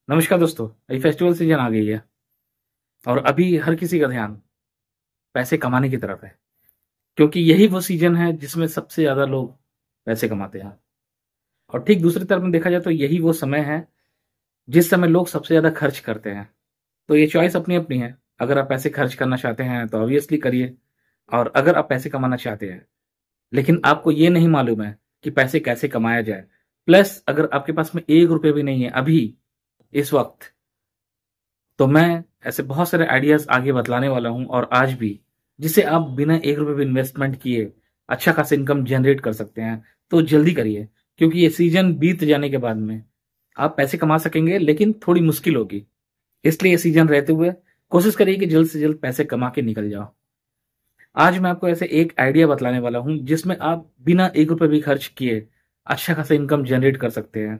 नमस्कार दोस्तों। अभी फेस्टिवल सीजन आ गई है और अभी हर किसी का ध्यान पैसे कमाने की तरफ है, क्योंकि यही वो सीजन है जिसमें सबसे ज़्यादा लोग पैसे कमाते हैं। और ठीक दूसरी तरफ में देखा जाए तो यही वो समय है जिस समय लोग सबसे ज़्यादा खर्च करते हैं। तो ये चॉइस अपनी-अपनी है। अगर आप पैसे खर्च करना चाहते हैं तो ऑब्वियसली करिए, और अगर आप पैसे कमाना चाहते हैं लेकिन आपको ये नहीं मालूम है कि पैसे कैसे कमाया जाए, प्लस अगर आपके पास में ₹1 भी नहीं है अभी इस वक़्त, तो मैं ऐसे बहुत सारे आइडियाज़ आगे बतलाने वाला हूँ और आज भी, जिससे आप बिना ₹1 भी इन्वेस्टमेंट किए अच्छा खासा इनकम जनरेट कर सकते हैं। तो जल्दी करिए, क्योंकि ये सीज़न बीत जाने के बाद में आप पैसे कमा सकेंगे लेकिन थोड़ी मुश्किल होगी। इसलिए ये सीज़न रहते हुए कोशिश करिए कि जल्द से जल्द पैसे कमा के निकल जाओ। आज मैं आपको ऐसे एक आइडिया बतलाने वाला हूँ जिसमें आप बिना ₹1 भी खर्च किए अच्छा खासा इनकम जनरेट कर सकते हैं,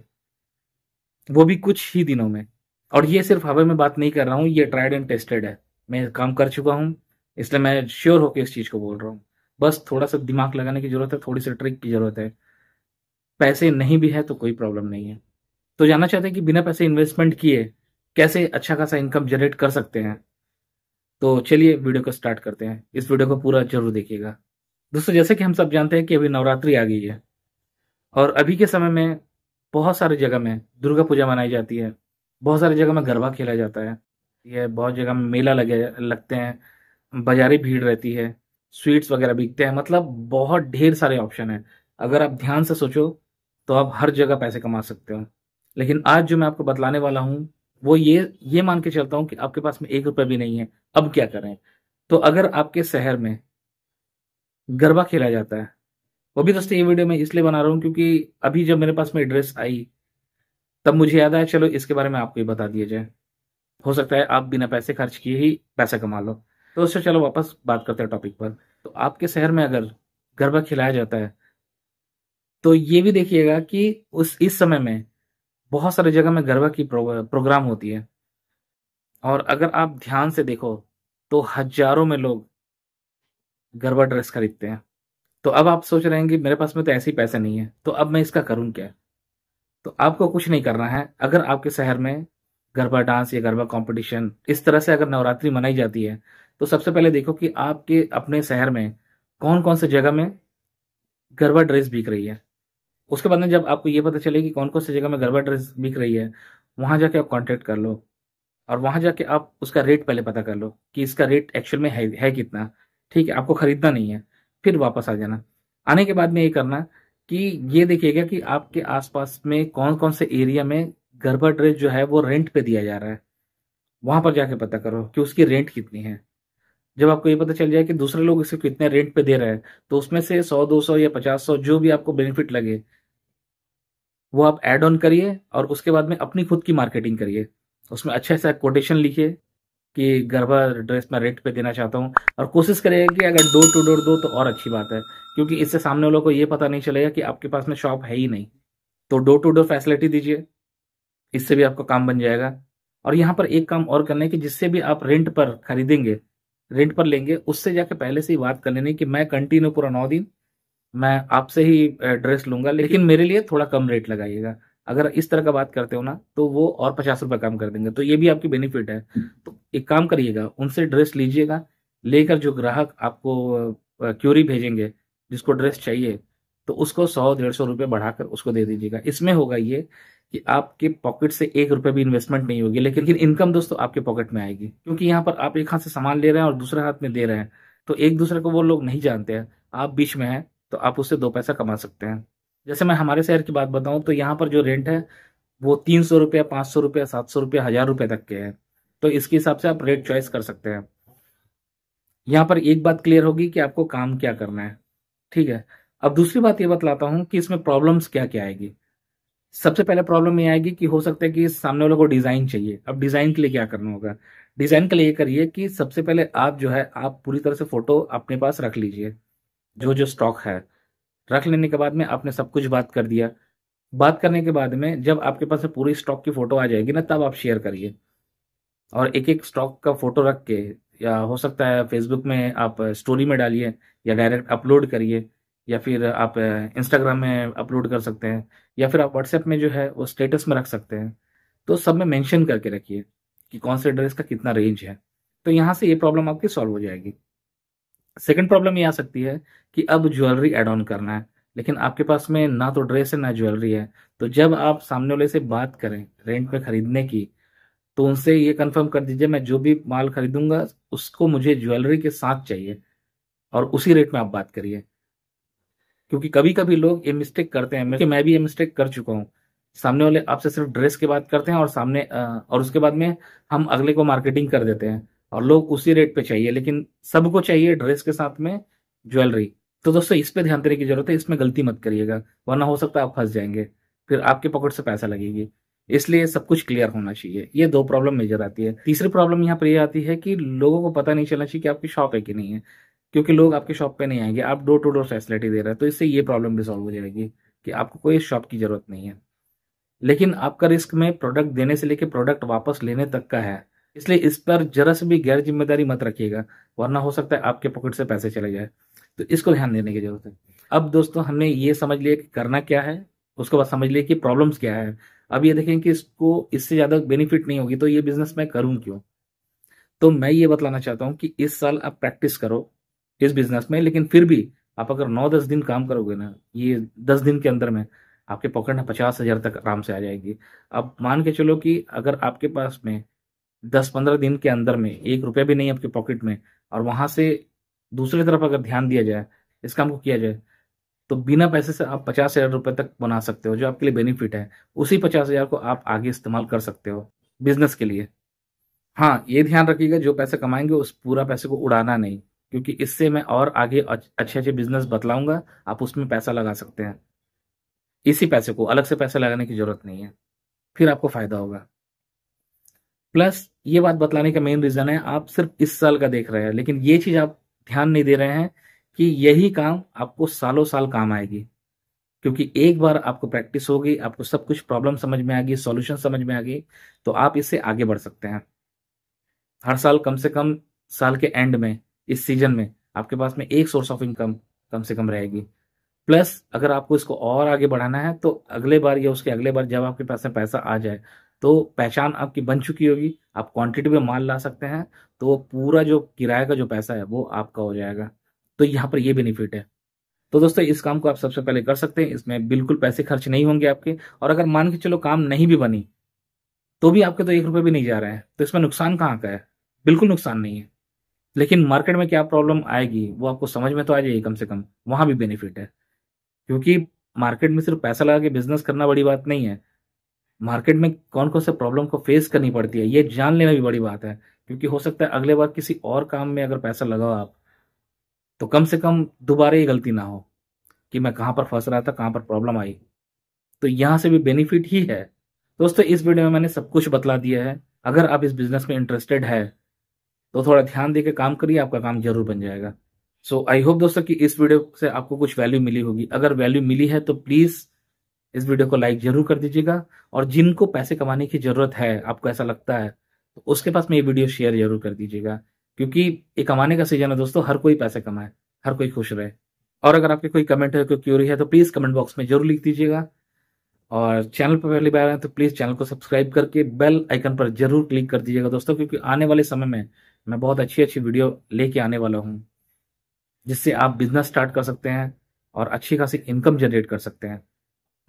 वो भी कुछ ही दिनों में। और ये सिर्फ हवा में बात नहीं कर रहा हूँ, ये ट्राइड एंड टेस्टेड है। मैं काम कर चुका हूँ, इसलिए मैं श्योर होकर इस चीज़ को बोल रहा हूँ। बस थोड़ा-सा दिमाग लगाने की ज़रूरत है, थोड़ी-सी ट्रिक की ज़रूरत है। पैसे नहीं भी है तो कोई प्रॉब्लम नहीं है। तो जानना चाहते हैं कि बिना पैसे इन्वेस्टमेंट किए कैसे अच्छा खासा इनकम जनरेट कर सकते हैं? तो चलिए वीडियो को स्टार्ट करते हैं। इस वीडियो को पूरा ज़रूर देखिएगा। दोस्तों, जैसे कि हम सब जानते हैं कि अभी नवरात्रि आ गई है और अभी के समय में बहुत सारी जगह में दुर्गा पूजा मनाई जाती है। बहुत सारी जगह में गरबा खेला जाता है। ये बहुत जगह में मेला लगे लगते हैं, बाज़ारी भीड़ रहती है, स्वीट्स वगैरह बिकते हैं, मतलब बहुत ढेर सारे ऑप्शन हैं। अगर आप ध्यान से सोचो, तो आप हर जगह पैसे कमा सकते हो। लेकिन आज जो मैं आपको बतलाने वाला हूँ, वो ये मान के चलता हूँ कि आपके पास में ₹1 भी नहीं है, अब क्या करें? तो अगर आपके शहर में गरबा खेला जाता है, वो भी दोस्तों ये वीडियो मैं इसलिए बना रहा हूँ क्योंकि अभी जब मेरे पास में एड्रेस आई, तब मुझे याद आया चलो इसके बारे में आपको ही बता दिया जाए। हो सकता है आप बिना पैसे खर्च किए ही पैसा कमा लो। तो दोस्तों चलो वापस बात करते हैं टॉपिक पर। तो आपके शहर में अगर गरबा खिलाया जाता है, तो ये भी देखिएगा कि उस इस समय में बहुत सारी जगह में गरबा की प्रोग्राम होती है। और अगर आप ध्यान से देखो, तो हज़ारों में लोग गरबा ड्रेस खरीदते हैं। तो अब आप सोच रहे हैं कि मेरे पास में तो ऐसे ही पैसे नहीं है, तो अब मैं इसका करूँ क्या? तो आपको कुछ नहीं करना है। अगर आपके शहर में गरबा डांस या गरबा कॉम्पिटिशन इस तरह से अगर नवरात्रि मनाई जाती है, तो सबसे पहले देखो कि आपके अपने शहर में कौन-कौन से जगह में गरबा ड्रेस बिक रही है। उसके बाद में जब आपको ये पता चले कि कौन-कौन सी जगह में गरबा ड्रेस बिक रही है, वहाँ जाके आप कॉन्टैक्ट कर लो और वहाँ जाके आप उसका रेट पहले पता कर लो कि इसका रेट एक्चुअल में है कितना। ठीक है, आपको खरीदना नहीं है, फिर वापस आ जाना। आने के बाद में ये करना कि ये देखिएगा कि आपके आस-पास में कौन-कौन से एरिया में गरबा ड्रेस जो है वो रेंट पे दिया जा रहा है। वहाँ पर जाके पता करो कि उसकी रेंट कितनी है। जब आपको ये पता चल जाए कि दूसरे लोग इसे कितने रेंट पे दे रहे हैं, तो उसमें से 100, 200 या 50, 100 जो भी आपको बेनिफिट लगे, वो आप ऐड ऑन करिए और उसके बाद में अपनी खुद की मार्केटिंग करिए। उसमें अच्छा सा कोटेशन लिखिए कि गरबा ड्रेस मैं रेंट पे देना चाहता हूँ, और कोशिश करिएगा कि अगर डोर टू डोर दो तो और अच्छी बात है, क्योंकि इससे सामने वालों को ये पता नहीं चलेगा कि आपके पास में शॉप है ही नहीं। तो डोर टू डोर फैसिलिटी दीजिए, इससे भी आपका काम बन जाएगा। और यहाँ पर एक काम और करना है कि जिससे भी आप रेंट पर खरीदेंगे, रेंट पर लेंगे, उससे जाके पहले से ही बात कर लेनी कि मैं कंटिन्यू पूरा 9 दिन मैं आपसे ही ड्रेस लूँगा, लेकिन मेरे लिए थोड़ा कम रेट लगाइएगा। अगर इस तरह का बात करते हो ना, तो वो और ₹50 कम कर देंगे, तो ये भी आपकी बेनिफिट है। तो एक काम करिएगा, उनसे ड्रेस लीजिएगा, लेकर जो ग्राहक आपको क्यूरी भेजेंगे, जिसको ड्रेस चाहिए, तो उसको 100 ₹150 बढ़ाकर उसको दे दीजिएगा। इसमें होगा ये कि आपके पॉकेट से ₹1 भी इन्वेस्टमेंट नहीं होगी, लेकिन इनकम दोस्तों आपके पॉकेट में आएगी, क्योंकि यहाँ पर आप एक हाथ से सामान ले रहे हैं और दूसरे हाथ में दे रहे हैं, तो एक-दूसरे को वो लोग नहीं जानते हैं, आप बीच में हैं, तो आप उससे 2 पैसा कमा सकते हैं। जैसे मैं हमारे शहर की बात बताऊँ तो यहाँ पर जो रेंट है वो ₹300, ₹500, ₹700, ₹1000 तक के हैं। तो इसके हिसाब से आप रेट चॉइस कर सकते हैं। यहाँ पर एक बात क्लियर होगी कि आपको काम क्या करना है, ठीक है? अब दूसरी बात ये बतलाता हूँ कि इसमें प्रॉब्लम्स क्या-क्या आएगी। सबसे पहले प्रॉब्लम ये आएगी कि हो सकता है कि सामने वालों को डिज़ाइन चाहिए। अब डिज़ाइन के लिए क्या करना होगा? डिज़ाइन के लिए ये करिए कि सबसे पहले आप जो है आप पूरी तरह से फ़ोटो अपने पास रख लीजिए, जो-जो स्टॉक है। रख लेने के बाद में आपने सब कुछ बात कर दिया। बात करने के बाद में जब आपके पास में पूरी स्टॉक की फ़ोटो आ जाएगी ना, तब आप शेयर करिए। और एक-एक स्टॉक का फ़ोटो रख के, या हो सकता है फ़ेसबुक में आप स्टोरी में डालिए, या डायरेक्ट अपलोड करिए, या फिर आप इंस्टाग्राम में अपलोड कर सकते हैं, या फिर आप व्हाट्सएप में जो है वो स्टेटस में रख सकते हैं। तो सब में मेंशन करके रखिए कि कौन से ड्रेस का कितना रेंज है, तो यहाँ से ये प्रॉब्लम आपकी सॉल्व हो जाएगी। सेकंड प्रॉब्लम ये आ सकती है कि अब ज्वेलरी ऐड ऑन करना है, लेकिन आपके पास में ना तो ड्रेस है ना ज्वेलरी है। तो जब आप सामने वाले से बात करें रेंट पे खरीदने की, तो उनसे ये कंफर्म कर दीजिए मैं जो भी माल खरीदूंगा उसको मुझे ज्वेलरी के साथ चाहिए, और उसी रेट में आप बात करिए। क्योंकि कभी कभी लोग ये मिस्टेक करते हैं, मैं भी ये मिस्टेक कर चुका हूँ। सामने वाले आपसे सिर्फ ड्रेस की बात करते हैं और और उसके बाद में हम अगले को मार्केटिंग कर देते हैं, और लोग उसी रेट पे चाहिए, लेकिन सबको चाहिए ड्रेस के साथ में ज्वेलरी। तो दोस्तों इस पे ध्यान देने की जरूरत है, इसमें गलती मत करिएगा, वरना हो सकता है आप फंस जाएंगे, फिर आपके पॉकेट से पैसा लगेगी। इसलिए सब कुछ क्लियर होना चाहिए। ये दो प्रॉब्लम मेजर आती है। तीसरी प्रॉब्लम यहाँ पर ये आती है कि लोगों को पता नहीं चलना चाहिए कि आपकी शॉप है कि नहीं है, क्योंकि लोग आपके शॉप पे नहीं आएंगे। आप डोर टू डोर फैसिलिटी दे रहे हैं, तो इससे ये प्रॉब्लम भी सॉल्व हो जाएगी कि आपको कोई शॉप की जरूरत नहीं है। लेकिन आपका रिस्क में प्रोडक्ट देने से लेकर प्रोडक्ट वापस लेने तक का है, इसलिए इस पर जरा से भी गैर जिम्मेदारी मत रखिएगा, वरना हो सकता है आपके पॉकेट से पैसे चले जाए। तो इसको ध्यान देने की जरूरत है। अब दोस्तों हमने ये समझ लिया कि करना क्या है, उसके बाद समझ लिया कि प्रॉब्लम्स क्या है। अब ये देखें कि इसको इससे ज्यादा बेनिफिट नहीं होगी, तो ये बिजनेस मैं करूं क्यों। तो मैं ये बतलाना चाहता हूं कि इस साल आप प्रैक्टिस करो इस बिजनेस में, लेकिन फिर भी आप अगर 9-10 दिन काम करोगे ना, ये 10 दिन के अंदर में आपके पॉकेट में 50,000 तक आराम से आ जाएगी। अब मान के चलो कि अगर आपके पास में 10-15 दिन के अंदर में 1 रुपया भी नहीं आपके पॉकेट में, और वहां से दूसरी तरफ अगर ध्यान दिया जाए, इस काम को किया जाए, तो बिना पैसे से आप 50,000 रुपए तक बना सकते हो, जो आपके लिए बेनिफिट है। उसी 50,000 को आप आगे इस्तेमाल कर सकते हो बिजनेस के लिए। हाँ, ये ध्यान रखिएगा जो पैसे कमाएंगे उस पूरा पैसे को उड़ाना नहीं, क्योंकि इससे मैं और आगे अच्छे अच्छे बिजनेस बतलाऊंगा, आप उसमें पैसा लगा सकते हैं। इसी पैसे को अलग से पैसे लगाने की जरूरत नहीं है, फिर आपको फायदा होगा। प्लस ये बात बतलाने का मेन रीजन है, आप सिर्फ इस साल का देख रहे हैं, लेकिन ये चीज आप ध्यान नहीं दे रहे हैं कि यही काम आपको सालों साल काम आएगी। क्योंकि एक बार आपको प्रैक्टिस होगी, आपको सब कुछ प्रॉब्लम समझ में आ गई, सॉल्यूशन समझ में आ गई, तो आप इससे आगे बढ़ सकते हैं। हर साल कम से कम साल के एंड में, इस सीजन में आपके पास में एक सोर्स ऑफ इनकम कम से कम रहेगी। प्लस अगर आपको इसको और आगे बढ़ाना है, तो अगले बार या उसके अगले बार जब आपके पास में पैसा आ जाए, तो पहचान आपकी बन चुकी होगी, आप क्वांटिटी में माल ला सकते हैं, तो वो पूरा जो किराए का जो पैसा है वो आपका हो जाएगा। तो यहाँ पर ये बेनिफिट है। तो दोस्तों इस काम को आप सबसे पहले कर सकते हैं, इसमें बिल्कुल पैसे खर्च नहीं होंगे आपके। और अगर मान के चलो काम नहीं भी बनी, तो भी आपके तो 1 रुपये भी नहीं जा रहा है, तो इसमें नुकसान कहाँ का है। बिल्कुल नुकसान नहीं है। लेकिन मार्केट में क्या प्रॉब्लम आएगी वो आपको समझ में तो आ जाएगी, कम से कम वहां भी बेनिफिट है। क्योंकि मार्केट में सिर्फ पैसा लगा के बिजनेस करना बड़ी बात नहीं है, मार्केट में कौन कौन से प्रॉब्लम को फेस करनी पड़ती है ये जान लेना भी बड़ी बात है। क्योंकि हो सकता है अगले बार किसी और काम में अगर पैसा लगाओ आप, तो कम से कम दोबारा ये गलती ना हो कि मैं कहाँ पर फंस रहा था, कहाँ पर प्रॉब्लम आई। तो यहाँ से भी बेनिफिट ही है। दोस्तों इस वीडियो में मैंने सब कुछ बतला दिया है। अगर आप इस बिजनेस में इंटरेस्टेड है, तो थोड़ा ध्यान देकर काम करिए, आपका काम जरूर बन जाएगा। सो आई होप दोस्तों कि इस वीडियो से आपको कुछ वैल्यू मिली होगी। अगर वैल्यू मिली है तो प्लीज इस वीडियो को लाइक जरूर कर दीजिएगा, और जिनको पैसे कमाने की जरूरत है, आपको ऐसा लगता है, तो उसके पास में ये वीडियो शेयर जरूर कर दीजिएगा। क्योंकि ये कमाने का सीजन है दोस्तों, हर कोई पैसे कमाए, हर कोई खुश रहे। और अगर आपके कोई कमेंट है, कोई क्यूरी है, तो प्लीज कमेंट बॉक्स में जरूर लिख दीजिएगा। और चैनल पर पहली बार आए तो प्लीज चैनल को सब्सक्राइब करके बेल आइकन पर जरूर क्लिक कर दीजिएगा दोस्तों, क्योंकि आने वाले समय में मैं बहुत अच्छी अच्छी वीडियो लेके आने वाला हूँ, जिससे आप बिजनेस स्टार्ट कर सकते हैं और अच्छी खासी इनकम जनरेट कर सकते हैं।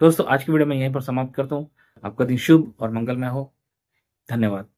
दोस्तों आज की वीडियो में यहीं पर समाप्त करता हूँ। आपका दिन शुभ और मंगलमय हो। धन्यवाद।